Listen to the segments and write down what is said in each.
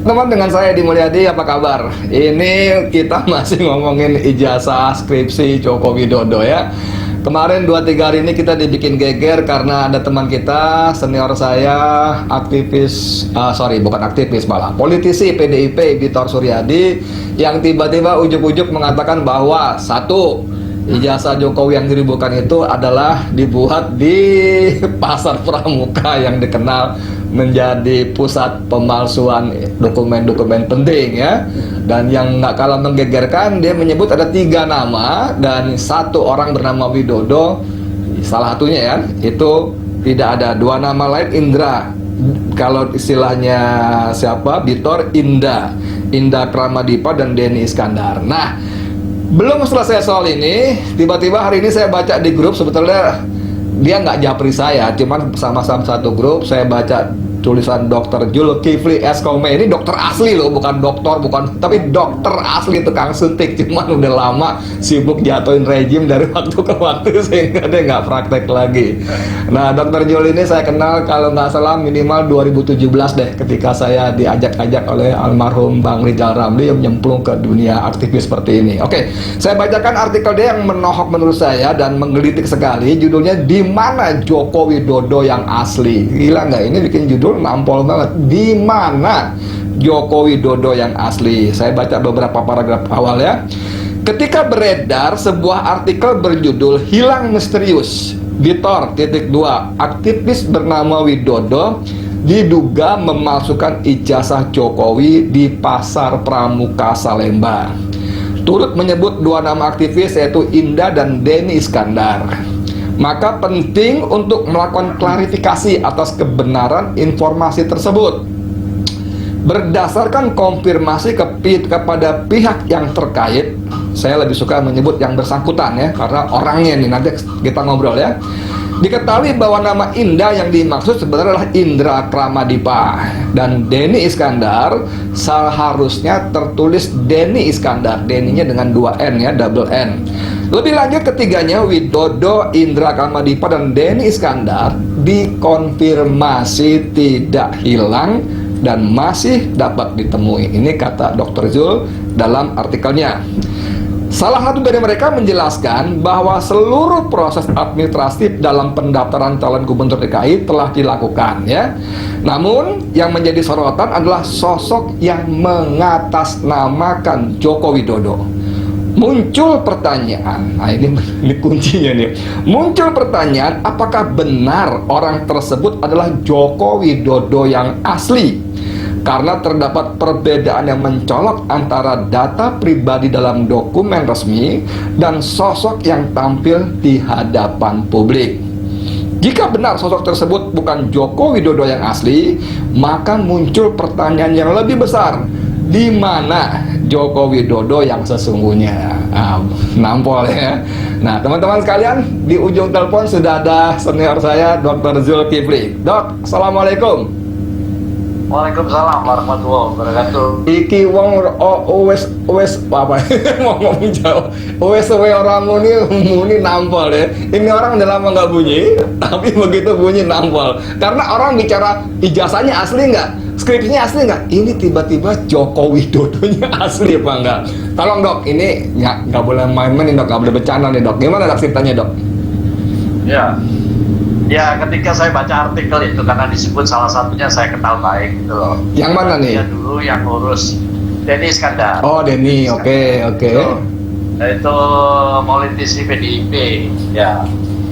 Teman dengan saya di Mulyadi, apa kabar? Ini kita masih ngomongin ijazah skripsi Joko Widodo ya. Kemarin 2-3 hari ini kita dibikin geger karena ada teman kita, senior saya, aktivis, bukan aktivis malah, politisi PDIP, Vitor Suryadi, yang tiba-tiba ujuk-ujuk mengatakan bahwa satu, ijazah Jokowi yang diribukan itu adalah dibuat di Pasar Pramuka yang dikenal menjadi pusat pemalsuan dokumen-dokumen penting ya. Dan yang nggak kalah menggegerkan, dia menyebut ada 3 nama dan 1 orang bernama Widodo, salah satunya ya, itu tidak ada. 2 nama lain Indra, kalau istilahnya siapa, Vitor, Indah Pramadipa dan Denny Iskandar. Nah, belum selesai soal ini, tiba-tiba hari ini saya baca di grup, sebetulnya dia nggak japri saya, cuman sama-sama satu grup. Saya baca tulisan Dr. Zulkifli Eskome, ini dokter asli loh, bukan dokter, tapi dokter asli, tukang suntik, cuman udah lama sibuk jatuhin rejim dari waktu ke waktu sehingga dia nggak praktek lagi. Nah, Dr. Jul ini saya kenal kalau nggak salah minimal 2017 deh, ketika saya diajak-ajak oleh almarhum Bang Rizal Ramli yang nyemplung ke dunia aktivis seperti ini. Oke, saya bacakan artikel dia yang menohok menurut saya dan menggelitik sekali. Judulnya "Di Mana Joko Widodo yang Asli?" Gila nggak? Ini bikin judul nampol banget. Di mana Joko Widodo yang asli? Saya baca beberapa paragraf awal ya. Ketika beredar sebuah artikel berjudul "Hilang Misterius, Vitor, aktivis bernama Widodo diduga memalsukan ijazah Jokowi di Pasar Pramuka Salemba." Turut menyebut 2 nama aktivis yaitu Indah dan Denny Iskandar. Maka penting untuk melakukan klarifikasi atas kebenaran informasi tersebut. Berdasarkan konfirmasi kepada pihak yang terkait, saya lebih suka menyebut yang bersangkutan ya, karena orangnya nih, nanti kita ngobrol ya. Diketahui bahwa nama Indah yang dimaksud sebenarnya adalah Indra Pramadipa, dan Denny Iskandar seharusnya tertulis Denny Iskandar, Denny-nya dengan 2 N ya, double N. Lebih lanjut, ketiganya Widodo, Indra Pramadipa dan Denny Iskandar dikonfirmasi tidak hilang dan masih dapat ditemui. Ini kata Dr. Zul dalam artikelnya. Salah satu dari mereka menjelaskan bahwa seluruh proses administratif dalam pendaftaran calon gubernur DKI telah dilakukan ya. Namun yang menjadi sorotan adalah sosok yang mengatasnamakan Joko Widodo. Muncul pertanyaan, nah ini kuncinya nih. Muncul pertanyaan, apakah benar orang tersebut adalah Joko Widodo yang asli? Karena terdapat perbedaan yang mencolok antara data pribadi dalam dokumen resmi dan sosok yang tampil di hadapan publik. Jika benar sosok tersebut bukan Joko Widodo yang asli, maka muncul pertanyaan yang lebih besar. Di mana Joko Widodo yang sesungguhnya? Nampol ya. Nah, teman-teman sekalian, di ujung telepon sudah ada senior saya, Dr. Zulkifli. Dok, Assalamualaikum. Waalaikumsalam warahmatullahi wabarakatuh. Iki wong wes apa mau ngomong jauh. Wes orang muni nampol ya. Ini orang udah lama nggak bunyi, tapi begitu bunyi nampol. Karena orang bicara ijazahnya asli nggak, skripsinya asli nggak. Ini tiba-tiba Joko Widodonya asli apa enggak? Tolong dok, ini nggak boleh main-main nih dok, nggak boleh bercanda nih dok. Gimana dok ceritanya dok? Ya, ketika saya baca artikel itu, karena disebut salah satunya saya kenal baik gitu loh. Yang mana nih? Dia dulu yang ngurus Denny Iskandar. Oh, Denny, oke. Itu politisi PDIP, ya.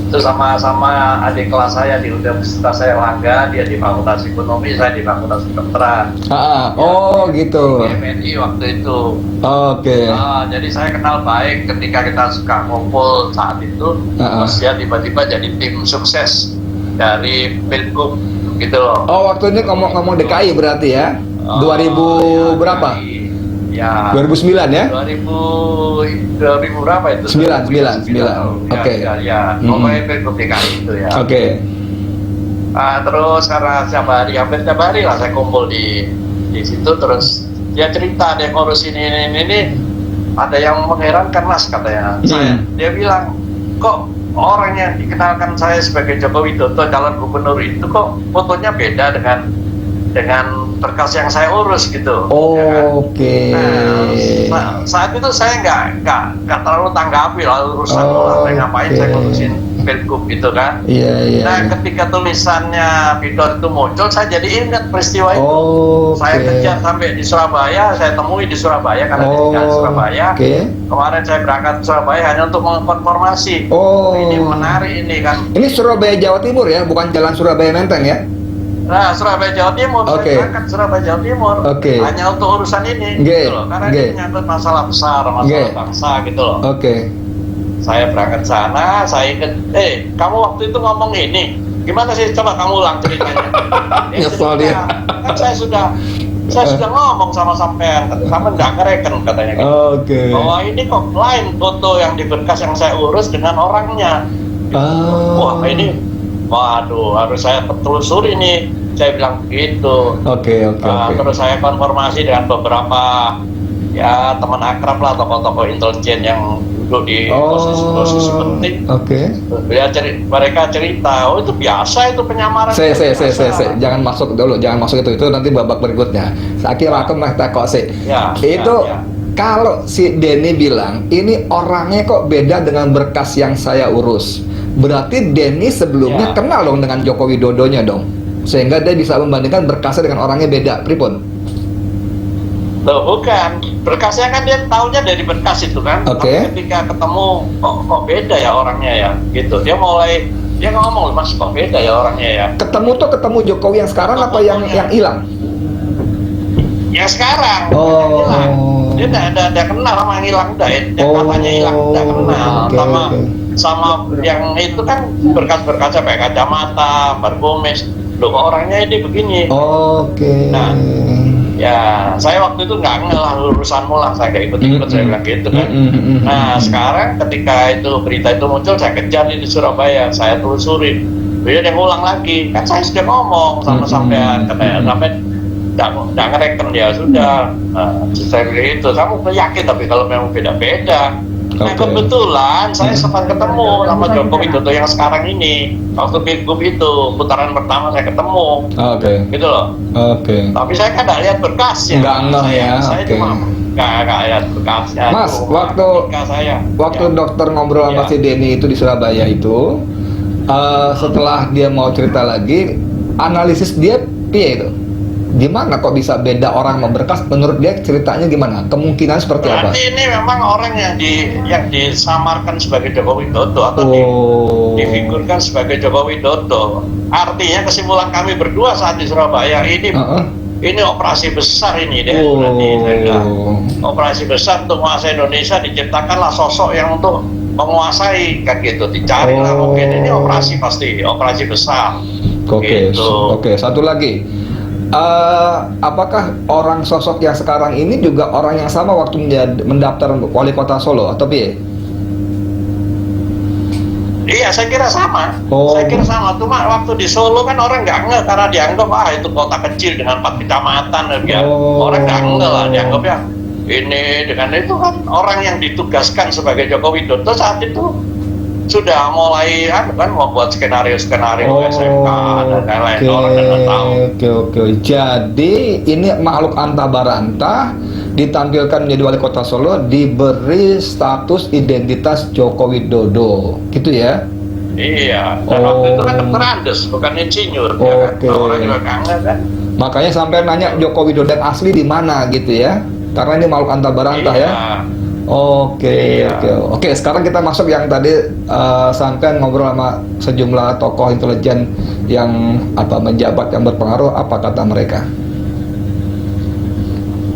Itu sama-sama adik kelas saya di Universitas Airlangga, dia di Fakultas Ekonomi, saya di Fakultas Kedokteran. Oh gitu. Di MNI waktu itu. Oke. Jadi saya kenal baik ketika kita suka ngumpul saat itu. Terus dia tiba-tiba jadi tim sukses dari Pilgub gitu loh. Oh, waktu ini ngomong DKI berarti ya? 2000 berapa? Ya. 2009 ya? 2000 berapa itu? 9. Oke. Ya, pokoknya Pilgub DKI itu ya. Oke. Terus karena hampir tiap hari lah saya kumpul di situ, terus dia cerita dia ngurus ini. Ada yang mengherankan mas katanya. Dia bilang, kok orang yang dikenalkan saya sebagai Joko Widodo calon gubernur itu kok fotonya beda dengan dengan berkas yang saya urus gitu. Oh, ya kan? oke. Nah, saat itu saya nggak terlalu tanggapi lah urusan lah, saya ngapain saya ngurusin Pilgub itu kan. Iya. Nah, ketika tulisannya Bidor itu muncul, saya jadi ingat peristiwa itu. Saya Oke. kejar sampai di Surabaya, saya temui di Surabaya karena dia tinggal di Surabaya. Oke. Kemarin saya berangkat ke Surabaya hanya untuk mengkonfirmasi. Oh. Ini menarik ini kan. Ini Surabaya Jawa Timur ya, bukan Jalan Surabaya Menteng ya? Nah, Surabaya Jawa Timur, Oke. saya berangkat Surabaya Jawa Timur Oke. hanya untuk urusan ini, Oke. gitu loh. Karena Oke. ini menyangkut masalah besar, masalah Oke. bangsa gitu loh. Oke. Saya berangkat sana, saya ingat, kamu waktu itu ngomong ini, gimana sih? Coba kamu ulang ceritanya. Nyesel dia. Kan saya sudah ngomong sama sampean nggak ngereken katanya gitu. Oke. Bahwa ini kok lain foto yang di berkas yang saya urus dengan orangnya. Wah ini, waduh harus saya telusuri nih. Saya bilang begitu. Oke. Terus saya konfirmasi dengan beberapa ya teman akrab lah, tokoh-tokoh intelijen yang duduk di posisi penting. Oke. Mereka cerita, oh itu biasa itu penyamaran. Saya jangan masuk dulu, jangan masuk itu nanti babak berikutnya. Saya aku mah takut sih. Ya, Itu ya. kalau si Denny bilang ini orangnya kok beda dengan berkas yang saya urus, berarti Denny sebelumnya Ya. kenal dong dengan Joko Widodonya dong, sehingga dia bisa membandingkan berkasnya dengan orangnya beda. Pripun? Loh bukan, berkasnya kan dia tahunya dari berkas itu kan. Oke. Tapi ketika ketemu kok beda ya orangnya ya, gitu. Dia ngomong, mas kok beda ya orangnya ya. Ketemu Jokowi yang sekarang apa yang hilang? Yang sekarang. Oh. Yang hilang. Dia tidak kenal sama yang hilang, dia katanya hilang, tidak kenal. Oke. Sama yang itu kan berkas-berkasnya kayak kacamata, bergomes. Loh kok orangnya ini begini. Oke. Nah, ya saya waktu itu nggak ngelah urusanmu lah, saya nggak ikut-ikut, saya bilang gitu kan. Nah sekarang ketika itu berita itu muncul, saya kejar di Surabaya, saya telusuri. Dia ngulang lagi, kan saya sudah ngomong sama sampean, katanya sampai nggak ngereken ya sudah. Saya bilang itu, kamu yakin tapi kalau memang beda-beda. Nah kebetulan saya sempat ketemu sama Joko Widodo yang sekarang ini waktu Pilgub itu putaran pertama saya ketemu. Oke. Gitu loh. Oke. Tapi saya kan nggak lihat berkasnya. Nggak ngeh ya. Saya Oke. cuma nggak lihat berkasnya. Mas, waktu dokter ngobrol sama si Denny itu di Surabaya itu, setelah dia mau cerita lagi, analisis dia piye itu? Gimana kok bisa beda orang memberkas? Menurut dia ceritanya gimana? Kemungkinan seperti apa? Berarti ini memang orang yang disamarkan sebagai Joko Widodo atau difigurkan sebagai Joko Widodo. Artinya kesimpulan kami berdua saat di Surabaya ini operasi besar ini deh. Berarti saya bilang, operasi besar untuk menguasai Indonesia, diciptakanlah sosok yang untuk menguasai kan gitu. Dicarilah mungkin ini operasi besar. Oke. Gitu. Oke. Satu lagi. Apakah orang sosok yang sekarang ini juga orang yang sama waktu mendaftar wali kota Solo atau piye? Iya, saya kira sama. Saya kira sama. Cuma waktu di Solo kan orang nggak ngeh karena dianggap itu kota kecil dengan 4 kecamatan ya. Orang nggak ngeh lah, dianggapnya ini dengan itu kan orang yang ditugaskan sebagai Joko Widodo saat itu sudah mulai kan membuat skenario SMK dan lain-lain, orang tidak tahu. Oke. Jadi ini makhluk antah barantah ditampilkan menjadi wali kota Solo, diberi status identitas Joko Widodo, gitu ya? Iya. Dan waktu itu kan dokter Andes, bukan insinyur. Ya kan? Orang juga kangen kan. Makanya sampai nanya Joko Widodo yang asli di mana gitu ya? Karena ini makhluk antah barantah ya. Oke. Sekarang kita masuk yang tadi sampai ngobrol sama sejumlah tokoh intelijen yang menjabat yang berpengaruh, apa kata mereka?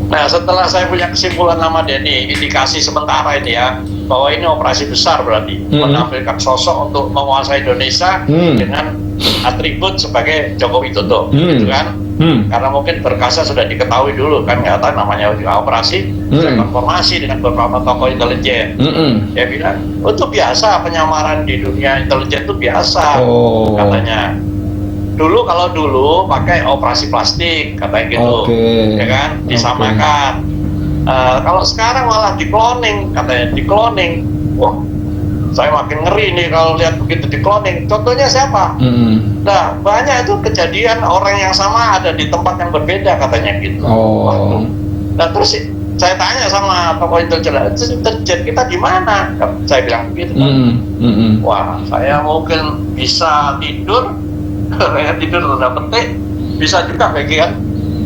Nah, setelah saya punya kesimpulan nama Denny, indikasi sementara ini ya, bahwa ini operasi besar berarti menampilkan sosok untuk menguasai Indonesia dengan atribut sebagai Joko Widodo, gitu kan? Karena mungkin berkasnya sudah diketahui dulu kan, nggak tahu namanya operasi. Saya konfirmasi dengan beberapa tokoh intelijen. Dia bilang, itu biasa penyamaran di dunia intelijen itu biasa, katanya. Kalau dulu pakai operasi plastik, katanya gitu, ya kan, disamakan. Kalau sekarang malah di cloning, katanya di cloning. Wah, saya makin ngeri nih kalau lihat begitu di cloning. Contohnya siapa? Nah, banyak itu kejadian orang yang sama ada di tempat yang berbeda katanya gitu. Oh. Nah terus saya tanya sama tokoh intelijen kita di mana? Saya bilang begitu. Wah, saya mungkin bisa tidur, tidur tanda petik, bisa juga bagian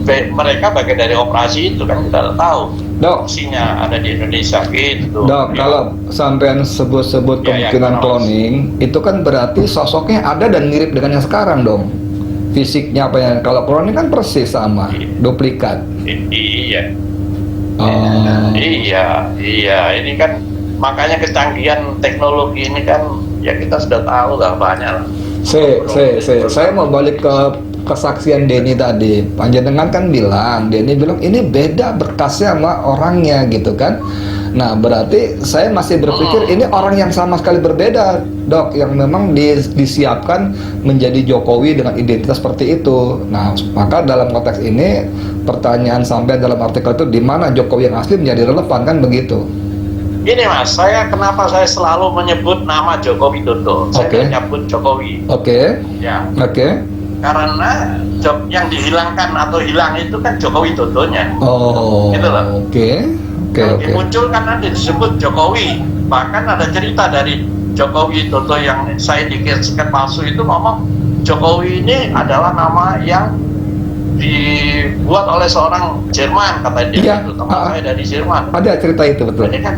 mereka bagian dari operasi itu kan kita tahu. Dok, operasinya ada di Indonesia gitu. Dok, Ya. kalau sampean sebut-sebut kemungkinan cloning, itu kan berarti sosoknya ada dan mirip dengan yang sekarang dong. Fisiknya apa yang kalau cloning kan persis sama, duplikat. Iya. Oh. Iya. Ini kan makanya kecanggihan teknologi ini kan ya kita sudah tahu lah banyak lah. Saya mau balik ke kesaksian Denny tadi. Panjenengan kan bilang, Denny bilang ini beda berkasnya sama orangnya gitu kan. Nah berarti saya masih berpikir ini orang yang sama sekali berbeda, Dok, yang memang disiapkan menjadi Jokowi dengan identitas seperti itu. Nah maka dalam konteks ini pertanyaan sampai dalam artikel itu di mana Jokowi yang asli menjadi relevan kan begitu. Gini Mas, kenapa saya selalu menyebut nama Joko Widodo? Saya menyebut Jokowi. Ya. Karena yang dihilangkan atau hilang itu kan Joko Widodonya. Gitu loh. Yang dimunculkan nanti disebut Jokowi. Bahkan ada cerita dari Joko Widodo yang saya dikit-dikit palsu itu ngomong Jokowi ini adalah nama yang dibuat oleh seorang Jerman, kata dia. Teman saya dari Jerman. Ada cerita itu betul. Ini kan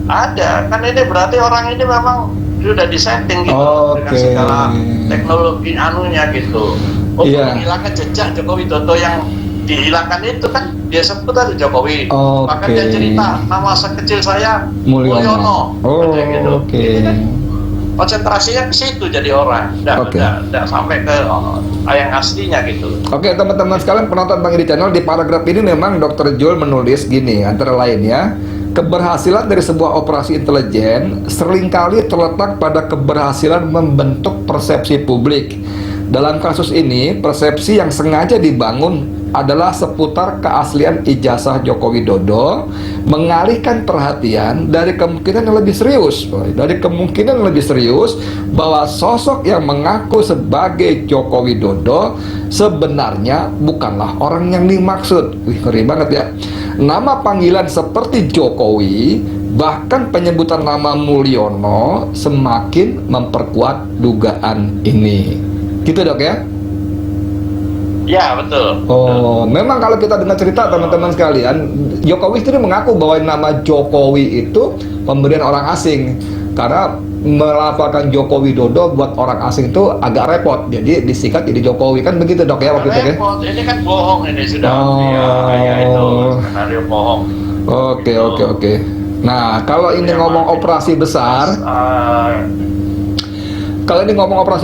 ada. Kan ini berarti orang ini memang sudah disetting gitu dengan segala teknologi anunya gitu. Untuk menghilangkan jejak Joko Widodo yang dihilangkan itu kan dia sebut ada Jokowi. Bahkan dia cerita nama sekecil saya Mulyono. Gitu. Ini kan konsentrasinya ke situ jadi orang, tidak sampai ke yang aslinya gitu. Oke, teman-teman sekalian penonton Bang Edi Channel, di paragraf ini memang Dr. Jul menulis gini, antara lainnya, keberhasilan dari sebuah operasi intelijen seringkali terletak pada keberhasilan membentuk persepsi publik. Dalam kasus ini, persepsi yang sengaja dibangun adalah seputar keaslian ijazah Joko Widodo, mengalihkan perhatian dari kemungkinan yang lebih serius, bahwa sosok yang mengaku sebagai Joko Widodo sebenarnya bukanlah orang yang dimaksud. Wih, ngeri banget ya. Nama panggilan seperti Jokowi, bahkan penyebutan nama Mulyono semakin memperkuat dugaan ini. Gitu, Dok ya? Ya, betul. Memang kalau kita dengar cerita teman-teman sekalian, Jokowi sendiri mengaku bahwa nama Jokowi itu pemberian orang asing. Karena melafalkan Joko Widodo buat orang asing itu agak repot. Jadi disikat jadi Jokowi, kan begitu, Dok ya waktu itu ya? Repot, ini kan bohong ini sudah. Ya itu skenario bohong. Oke. Nah, kalau ini ngomong operasi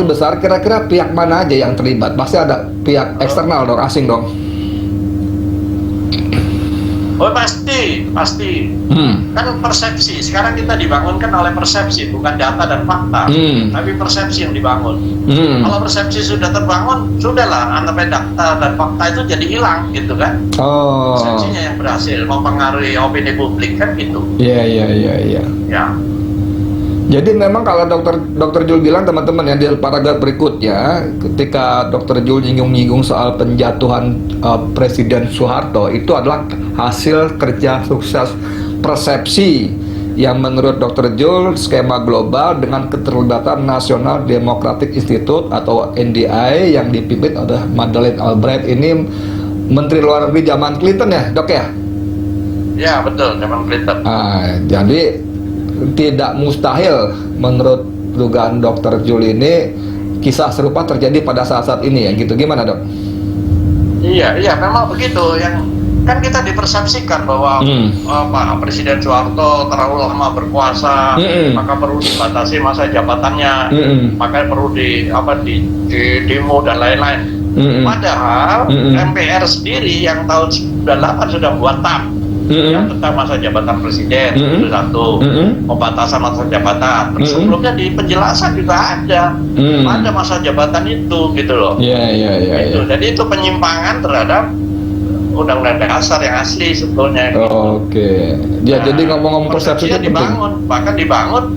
besar, kira-kira pihak mana aja yang terlibat? Pasti ada pihak eksternal dong, asing dong. Pasti. Kan persepsi. Sekarang kita dibangunkan oleh persepsi, bukan data dan fakta. Tapi persepsi yang dibangun. Kalau persepsi sudah terbangun, sudahlah antara data dan fakta itu jadi hilang, gitu kan? Persepsinya yang berhasil mempengaruhi opini publik kan gitu. Iya. Ya. Jadi memang kalau Dr. Jul bilang teman-teman ya di paragraf berikutnya, ketika Dr. Jul nyinggung soal penjatuhan Presiden Soeharto, itu adalah hasil kerja sukses persepsi yang menurut Dr. Jul skema global dengan keterlibatan National Democratic Institute atau NDI yang dipimpin oleh Madeleine Albright. Ini Menteri Luar Negeri zaman Clinton ya, Dok ya? Ya, betul, zaman Clinton. Jadi tidak mustahil menurut dugaan Dr. Jul ini kisah serupa terjadi pada saat-saat ini ya gitu. Gimana, Dok? Iya memang begitu. Yang kan kita dipersepsikan bahwa Presiden Soeharto terlalu lama berkuasa, maka perlu dibatasi masa jabatannya, maka perlu di demo dan lain-lain. Padahal MPR sendiri yang tahun 98 sudah buat TAP yang tentang masa jabatan presiden, itu satu, pembatasan masa jabatan. Sebelumnya di penjelasan juga ada masa jabatan itu, gitu loh. Iya. Jadi itu penyimpangan terhadap undang-undang dasar yang asli sebetulnya. Jadi ngomong-ngomong persepsi itu dibangun, bahkan dibangun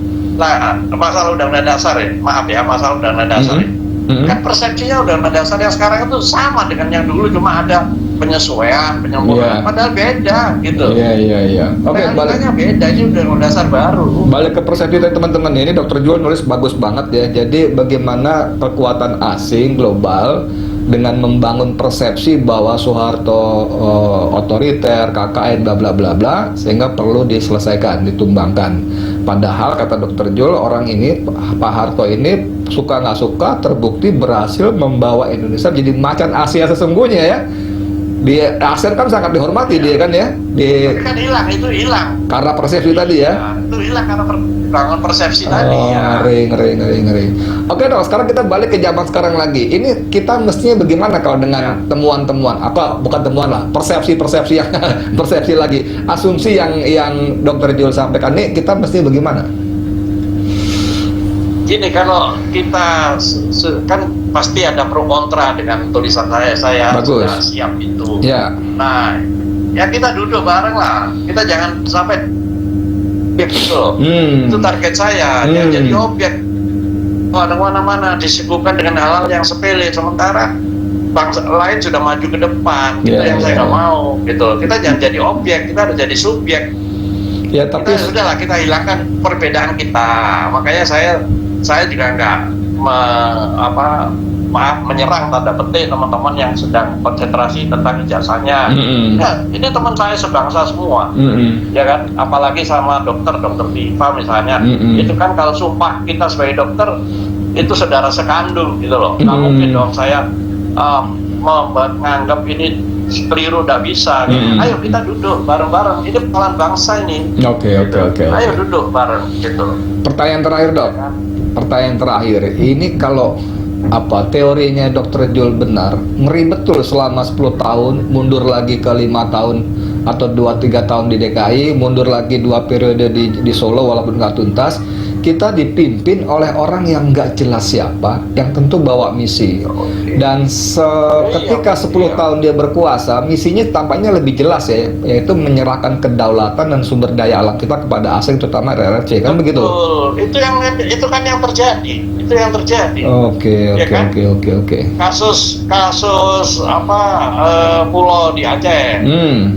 masalah undang-undang dasar ya, maaf ya, masalah undang-undang dasar ya. Kan persepsinya undang-undang dasar yang sekarang itu sama dengan yang dulu, cuma ada penyesuaian, penyempurnaan, padahal beda gitu. Iya. Oke, Realitanya beda, ini undang-undang dasar baru. Balik ke persepsi dari teman-teman ini, Dr. Jul nulis bagus banget ya. Jadi bagaimana kekuatan asing global dengan membangun persepsi bahwa Soeharto otoriter, KKN, bla bla bla bla, sehingga perlu diselesaikan, ditumbangkan. Padahal kata Dr. Jul, orang ini, Pak Harto ini suka nggak suka terbukti berhasil membawa Indonesia jadi macan Asia sesungguhnya ya. Di ASEAN kan sangat dihormati dia kan ya. Tapi kan itu hilang. Karena persepsi tadi ya. Itu hilang karena bangun persepsi tadi ya. Ngeri. Oke dok, sekarang kita balik ke zaman sekarang lagi. Ini kita mestinya bagaimana kalau dengan temuan-temuan bukan temuan lah, persepsi yang persepsi lagi, asumsi yang Dr. Jul sampaikan ini, kita mestinya bagaimana? Gini, kalau kita kan pasti ada pro kontra dengan tulisan saya Bagus. sudah siap itu. Ya. Nah, ya kita duduk bareng lah. Kita jangan sampai objek gitu. Itu target saya. Dia jadi objek. Ada mana-mana disibukkan dengan hal-hal yang sepele, sementara bangsa lain sudah maju ke depan. Itu yang saya nggak mau. Gitu. Kita jangan jadi objek, kita harus jadi subjek. Ya, tapi Sudahlah, kita hilangkan perbedaan kita. Makanya saya juga nggak menyerang tanda petik teman-teman yang sedang konsentrasi tentang ijazahnya. Ya, ini teman saya sebangsa semua, ya kan? Apalagi sama dokter Viva misalnya, itu kan kalau sumpah kita sebagai dokter itu saudara sekandung gitu loh. Nggak mungkin dong saya menganggap ini keliru, tidak bisa. Ayo kita duduk bareng-bareng, ini pelan bangsa ini. Oke. Ayo duduk bareng gitu. Pertanyaan terakhir dok. Pertanyaan terakhir, ini kalau teorinya Dr. Jul benar, ngeri betul selama 10 tahun, mundur lagi ke 5 tahun atau 2-3 tahun di DKI, mundur lagi 2 periode di Solo walaupun nggak tuntas, kita dipimpin oleh orang yang nggak jelas siapa, yang tentu bawa misi. Dan ketika 10 tahun dia berkuasa, misinya tampaknya lebih jelas ya, yaitu menyerahkan kedaulatan dan sumber daya alam kita kepada asing, terutama RRC, kan begitu? Itu kan yang terjadi. Itu yang terjadi. Oke. Kasus Pulau di Aceh,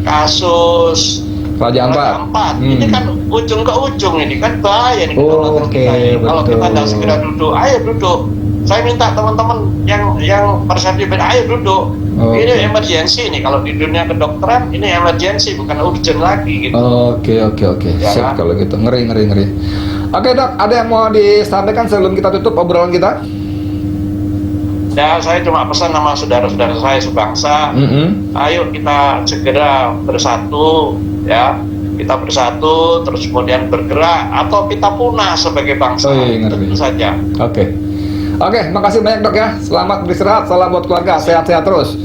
kasus Raja Ampat. Ini kan ujung ke ujung, ini kan bahaya nih. Kalau kita tidak segera duduk, ayo duduk. Saya minta teman-teman yang persepsi beda, ayo duduk. Ini emergensi nih, kalau di dunia kedokteran ini emergensi, bukan urgent lagi gitu. Oke. Ya, Siap kalau gitu. Ngeri. Oke dok, ada yang mau disampaikan sebelum kita tutup obrolan kita? Ya, saya cuma pesan sama saudara-saudara saya sebangsa, ayo kita segera bersatu, ya. Kita bersatu, terus kemudian bergerak, atau kita punah sebagai bangsa. Tentu saja. Oke, makasih banyak dok ya. Selamat beristirahat, salam buat keluarga, sehat-sehat terus.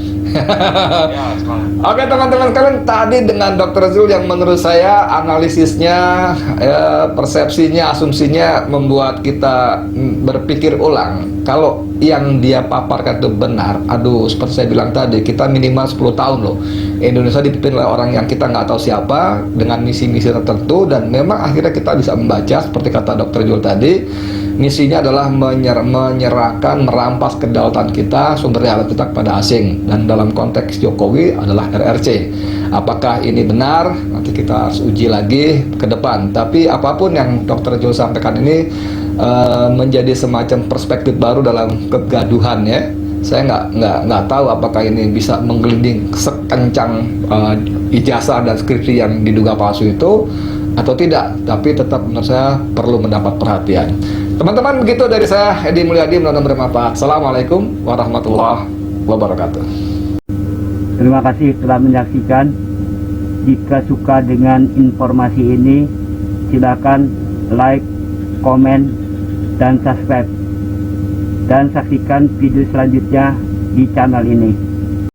Oke teman-teman kalian, tadi dengan Dr. Zul yang menurut saya analisisnya, persepsinya, asumsinya membuat kita berpikir ulang. Kalau yang dia paparkan itu benar, seperti saya bilang tadi, kita minimal 10 tahun loh Indonesia dipimpin oleh orang yang kita nggak tahu siapa, dengan misi-misi tertentu, dan memang akhirnya kita bisa membaca seperti kata Dr. Jul tadi, misinya adalah menyerahkan, merampas kedaulatan kita, sumber daya alam kita kepada asing, dan dalam konteks Jokowi adalah RRC. Apakah ini benar? Nanti kita harus uji lagi ke depan. Tapi apapun yang Dr. Jul sampaikan ini menjadi semacam perspektif baru dalam kegaduhan ya. Saya nggak tahu apakah ini bisa menggelinding sekencang ijazah dan skripsi yang diduga palsu itu atau tidak, tapi tetap menurut saya perlu mendapat perhatian. Teman-teman, begitu dari saya, Edi Mulyadi, mudah-mudahan bermanfaat. Assalamualaikum warahmatullahi wabarakatuh. Terima kasih telah menyaksikan. Jika suka dengan informasi ini, silakan like, komen, dan subscribe. Dan saksikan video selanjutnya di channel ini.